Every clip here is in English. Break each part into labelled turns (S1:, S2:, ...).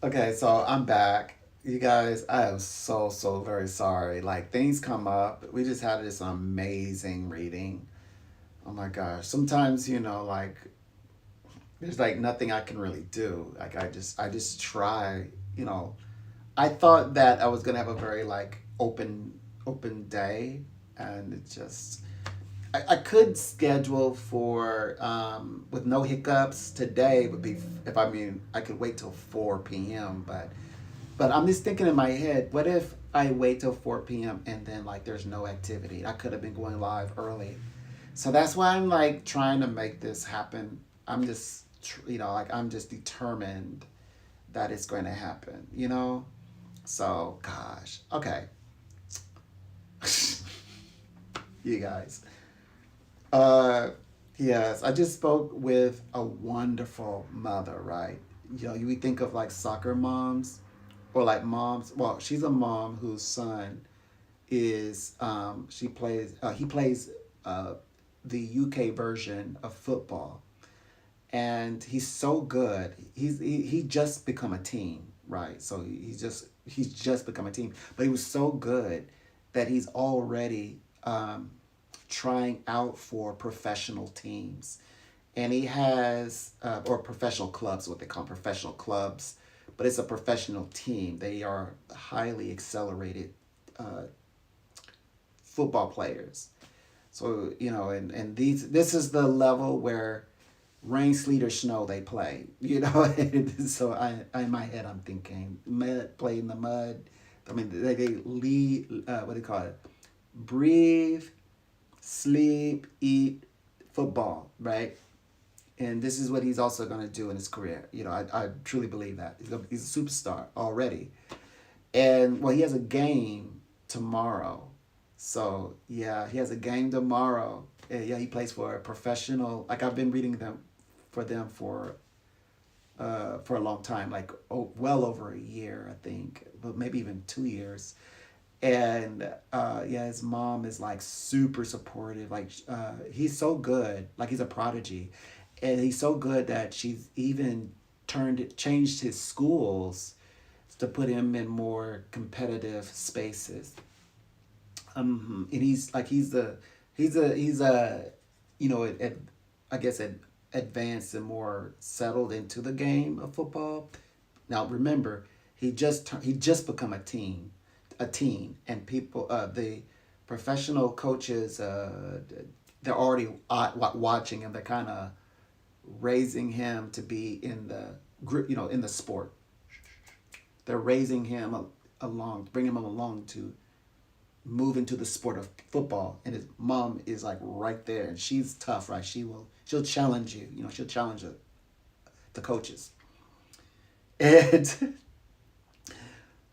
S1: Okay, so I'm back. You guys, I am so very sorry. Like things come up. We just had this amazing reading. Oh my gosh. Sometimes, like there's like nothing I can really do. Like I just try, you know. I thought that I was gonna have a very like open day, and it just I could schedule for with no hiccups today would be if I mean I could wait till 4 p.m. But I'm just thinking in my head, what if I wait till 4 p.m. and then like there's no activity? I could have been going live early. So that's why I'm like trying to make this happen. I'm just like I'm just determined that it's going to happen. So gosh, okay, you guys. Uh, yes, I just spoke with a wonderful mother, right? You think of like soccer moms or like moms. Well, she's a mom whose son he plays uh, the UK version of football, and he's so good. He just become a team, right? So he's just become a team, but he was so good that he's already trying out for professional teams, and he has or professional clubs, what they call professional clubs, but it's a professional team. They are highly accelerated uh, football players. So and this is the level where rain, sleet, or snow they play. So I in my head I'm thinking mud, play in the mud. I mean they lead what do you call it? Breathe, sleep, eat football, right? And this is what he's also going to do in his career. I truly believe that he's a superstar already. And well, he has a game tomorrow. So yeah, he has a game tomorrow. Yeah, he plays for a professional. Like I've been reading them for a long time, like well over a year, I think, but maybe even 2 years. And yeah, his mom is like super supportive. Like he's so good. Like he's a prodigy, and he's so good that she's even changed his schools to put him in more competitive spaces. And he's a I guess advanced and more settled into the game of football. Now remember, he just become a teen, and people the professional coaches they're already watching him. They're kind of raising him to be in the group, in the sport. They're raising him along, bringing him along to move into the sport of football, and his mom is like right there, and she's tough, right? She'll challenge you, she'll challenge the coaches. And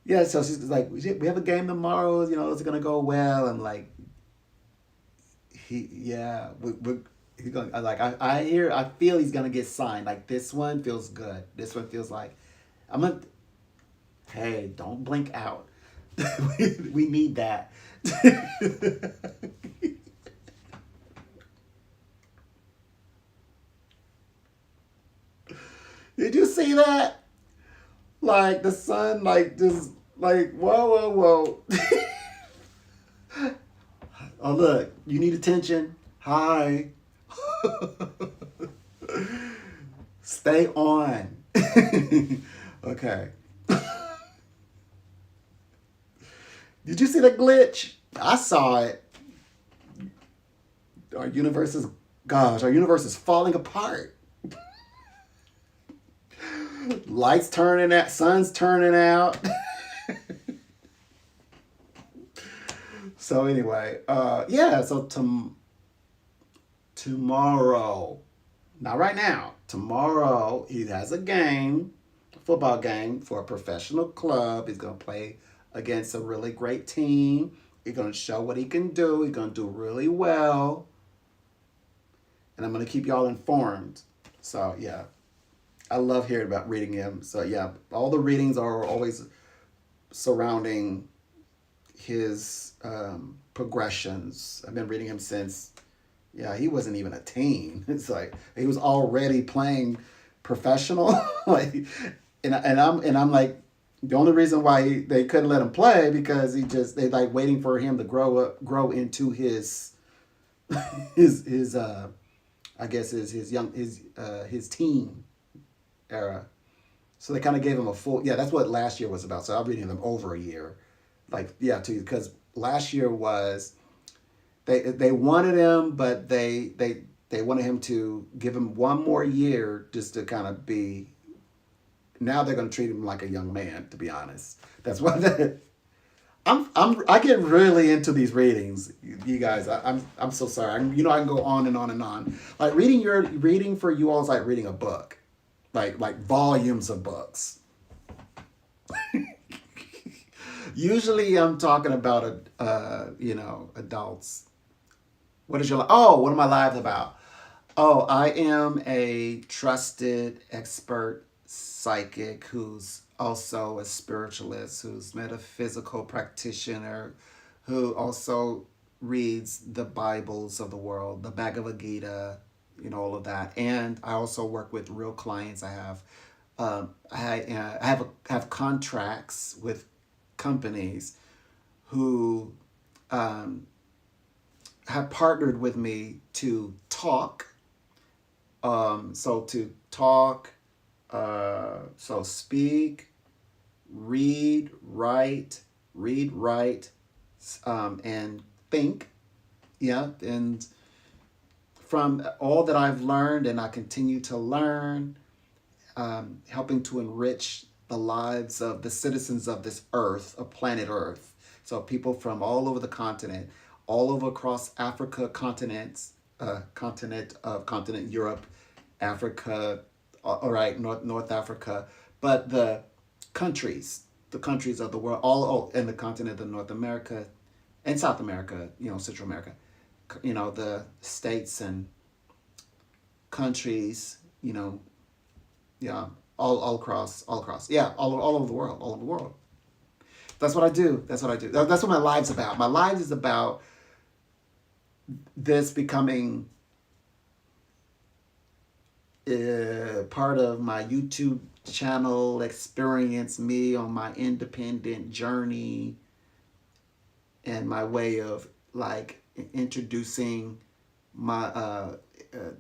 S1: yeah, so she's like, we have a game tomorrow, it's gonna go well. And like yeah, he's gonna like I feel he's gonna get signed. Like this one feels good. This one feels like I'm gonna. Hey, don't blink out. We need that. Did you see that? Like the sun, like just like whoa. Oh look, you need attention. Hi. Stay on. Okay. Did you see the glitch? I saw it. Our universe is, gosh, our universe is falling apart. Lights turning out, sun's turning out. So anyway, yeah. So tomorrow, not right now. Tomorrow he has a football game for a professional club. He's gonna play against a really great team. He's gonna show what he can do. He's gonna do really well, and I'm gonna keep y'all informed. So yeah, I love hearing about reading him. So yeah, all the readings are always surrounding his progressions. I've been reading him since, yeah, he wasn't even a teen. It's like he was already playing professional. Like, and I'm like, the only reason why they couldn't let him play because they like waiting for him to grow into his I guess his teen era. So they kind of gave him a full, yeah, that's what last year was about. So I'm reading them over a year, like, yeah, to you, because last year was they wanted him, but they wanted him to give him one more year just to kind of be. Now they're going to treat him like a young man. To be honest, that's what I get really into these readings, you guys. I'm so sorry. I can go on and on and on. Like reading for you all is like reading a book, like volumes of books. Usually, I'm talking about adults. What is your oh? What are my lives about? Oh, I am a trusted expert psychic who's also a spiritualist, who's metaphysical practitioner, who also reads the Bibles of the world, the Bhagavad Gita, all of that. And I also work with real clients. I have contracts with companies who um, have partnered with me to talk. So to talk, so speak, read, write, and think. Yeah, and from all that I've learned, and I continue to learn, helping to enrich the lives of the citizens of this earth, of planet Earth. So people from all over the continent, all over across Africa, continent Europe, Africa, all right, North Africa, but the countries of the world, all in the continent of North America and South America, Central America, the states and countries, yeah, all across, yeah, all over the world, all over the world. That's what I do. That's what I do. That's what my life's about. My life is about this becoming part of my YouTube channel, experience me on my independent journey and my way of like introducing my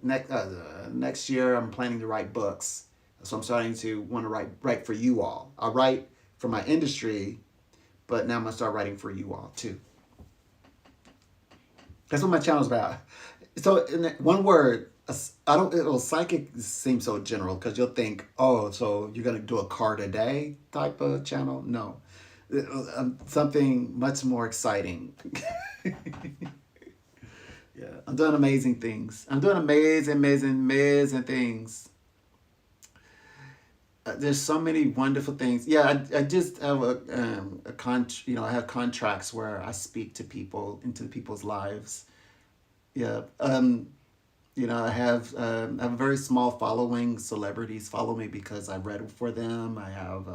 S1: next year. I'm planning to write books, so I'm starting to want to write for you all. I write for my industry, but now I'm gonna start writing for you all too. That's what my channel's about. So in one word, I don't. Psychic seems so general because you'll think, oh, so you're gonna do a card a day type of channel. No, something much more exciting. Yeah, I'm doing amazing things. I'm doing amazing things. There's so many wonderful things. Yeah, I just have I have contracts where I speak to people into people's lives. Yeah. I have a very small following. Celebrities follow me because I read for them. I have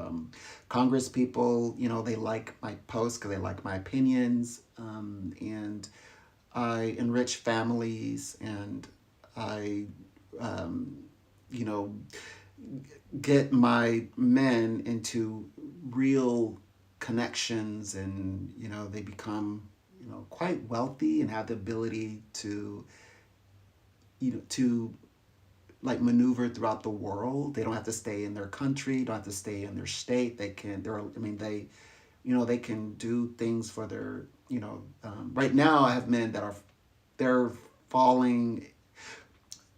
S1: Congress people, they like my posts because they like my opinions. And I enrich families and I, um, you know, get my men into real connections and, they become, quite wealthy and have the ability to like maneuver throughout the world. They don't have to stay in their country, don't have to stay in their state. They can do things for their, right now I have men that they're falling,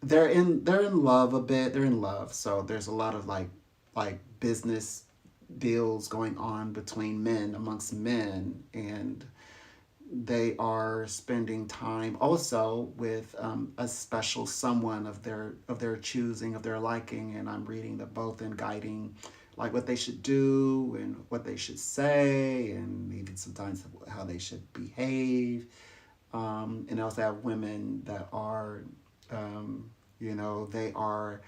S1: they're in love a bit. They're in love. So there's a lot of like business deals going on between men amongst men, and they are spending time also with a special someone of their choosing, of their liking, and I'm reading the both and guiding like what they should do and what they should say and even sometimes how they should behave. And I also have women that are they are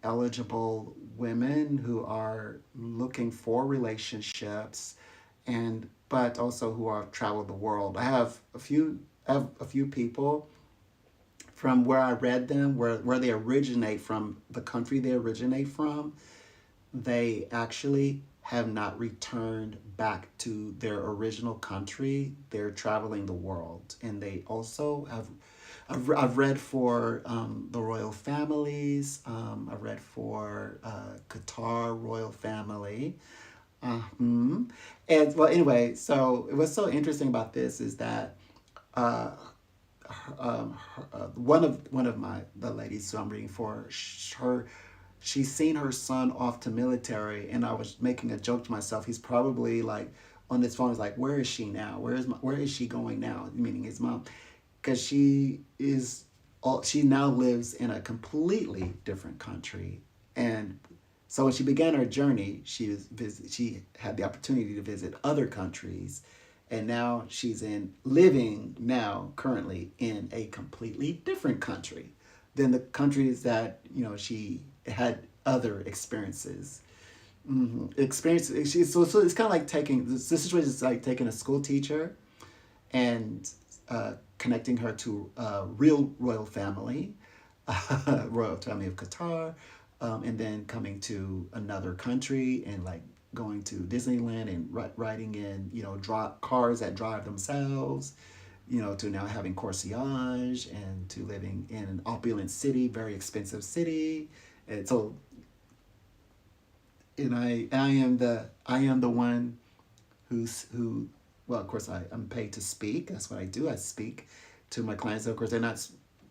S1: eligible women who are looking for relationships, and but also who have traveled the world. I have a few people from where I read them, where they originate from, the country they originate from. they actually have not returned back to their original country. They're traveling the world, and they also have. I've read for the royal families. I've read for Qatar royal family. Hmm. And well, anyway, so what's so interesting about this is that uh, one of my the ladies who I'm reading for, her she's seen her son off to military, and I was making a joke to myself. He's probably like on his phone. Is like, where is she now? Where is she going now? Meaning his mom, because she now lives in a completely different country, and so when she began her journey, she had the opportunity to visit other countries, and now she's in living now currently in a completely different country than the countries that she had other experiences. Experience. So it's kind of like taking the situation is like taking a school teacher and connecting her to a real royal family, royal family of Qatar, and then coming to another country and like going to Disneyland and riding in cars that drive themselves, to now having corsage and to living in an opulent city, very expensive city. And so, and I am the one who well, of course I'm paid to speak. That's what I do. I speak to my clients. Of course, they're not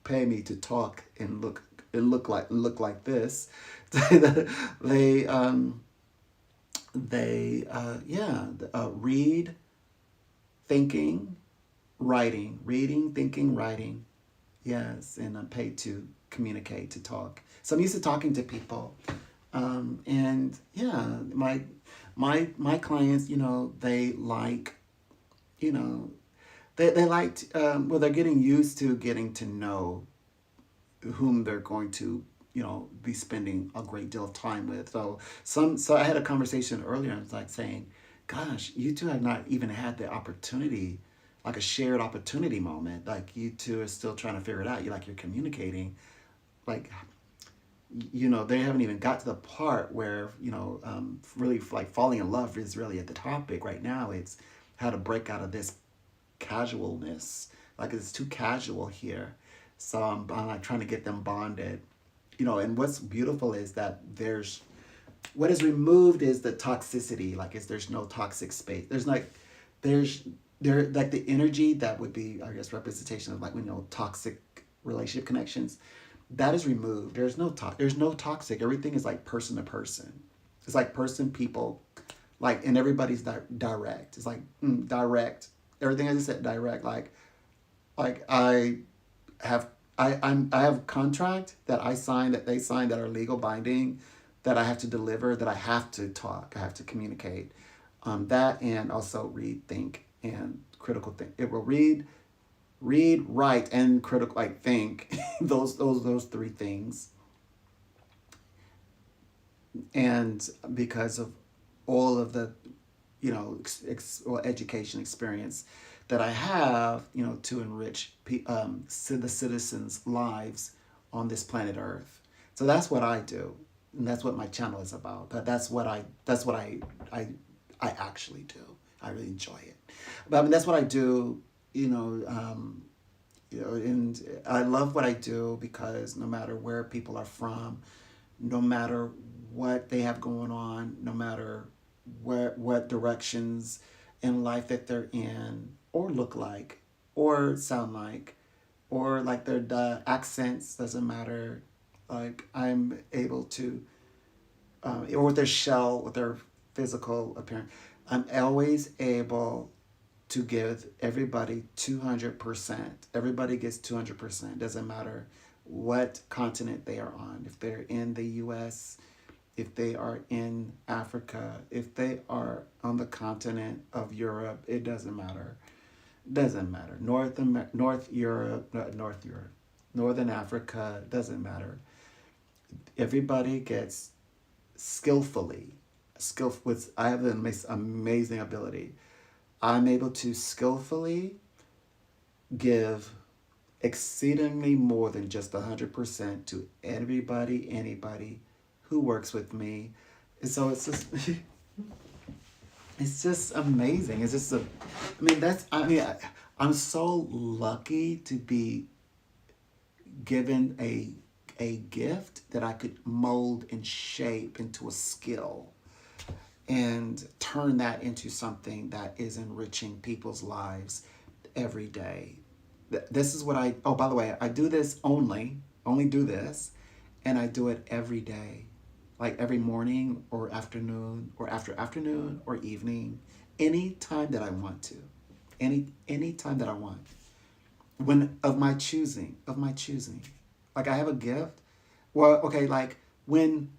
S1: paying me to talk and look like this. they yeah, read, thinking, writing, reading, thinking, writing. Yes, and I'm paid to communicate, to talk. So I'm used to talking to people, and yeah, my clients, they like, you know, they liked. Well, they're getting used to getting to know whom they're going to, be spending a great deal of time with. So I had a conversation earlier. I was like saying, "Gosh, you two have not even had the opportunity." Like a shared opportunity moment, like you two are still trying to figure it out. You're communicating, like they haven't even got to the part where really like falling in love is really at the topic right now. It's how to break out of this casualness. Like it's too casual here, so I'm like trying to get them bonded. And what's beautiful is that what is removed is the toxicity. Like there's no toxic space. There's there like the energy that would be, I guess, representation of like toxic relationship connections, that is removed. There's no toxic. Everything is like person to person. It's like person, people, like, and everybody's direct. It's like direct. Everything I just said direct. Like have I have a contract that I sign, that they sign, that are legal binding, that I have to deliver, that I have to talk, I have to communicate. That, and also read, think, and critical think. It will read, write, and critical, like think. those three things. And because of all of the or education experience that I have, to enrich the citizens' lives on this planet Earth. So that's what I do, and that's what my channel is about. But I I actually do. I really enjoy it. But I mean, that's what I do. And I love what I do because no matter where people are from, no matter what they have going on, no matter what directions in life that they're in, or look like, or sound like, or like the accents, doesn't matter. Like I'm able to, or with their shell, with their physical appearance, I'm always able to give everybody 200%. Everybody gets 200%. Doesn't matter what continent they are on. If they're in the US, if they are in Africa, if they are on the continent of Europe, it doesn't matter. Doesn't matter. North Europe, North Europe, Northern Africa, doesn't matter. Everybody gets skillfully, with I have an amazing ability. I'm able to skillfully give exceedingly more than just 100% to everybody, anybody who works with me. So it's just it's just amazing. It's just a, I mean, that's, I mean, I'm so lucky to be given a gift that I could mold and shape into a skill and turn that into something that is enriching people's lives every day. This is what I, oh, by the way, I do this only do this, and I do it every day, like every morning or afternoon or after afternoon or evening, any time that I want to, any time that I want, when of my choosing. Like I have a gift. Well, okay, like when,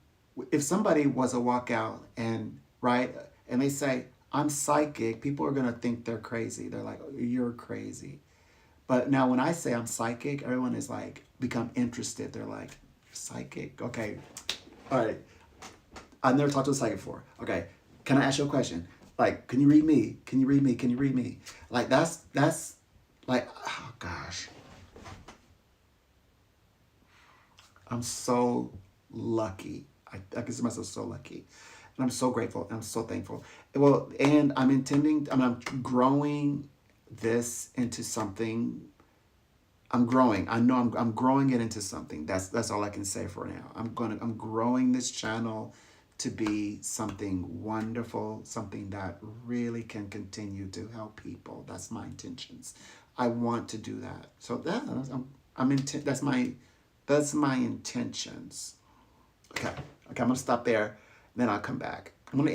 S1: if somebody was a walkout and right, and they say I'm psychic, people are gonna think they're crazy. They're like, "Oh, you're crazy." But now when I say I'm psychic, everyone is like become interested. They're like, psychic, okay, all right. I've never talked to a psychic before. Okay, can I ask you a question? Like, can you read me? Can you read me? Can you read me? Like that's like, oh gosh, I'm so lucky. I consider myself so lucky. And I'm so grateful and I'm so thankful. Well, and I'm intending, I mean, I'm growing this into something. I'm growing. I know I'm growing it into something. That's all I can say for now. I'm growing this channel to be something wonderful, something that really can continue to help people. That's my intentions. I want to do that. So that that's my intentions. Okay. Okay, I'm gonna stop there, then I'll come back. I'm gonna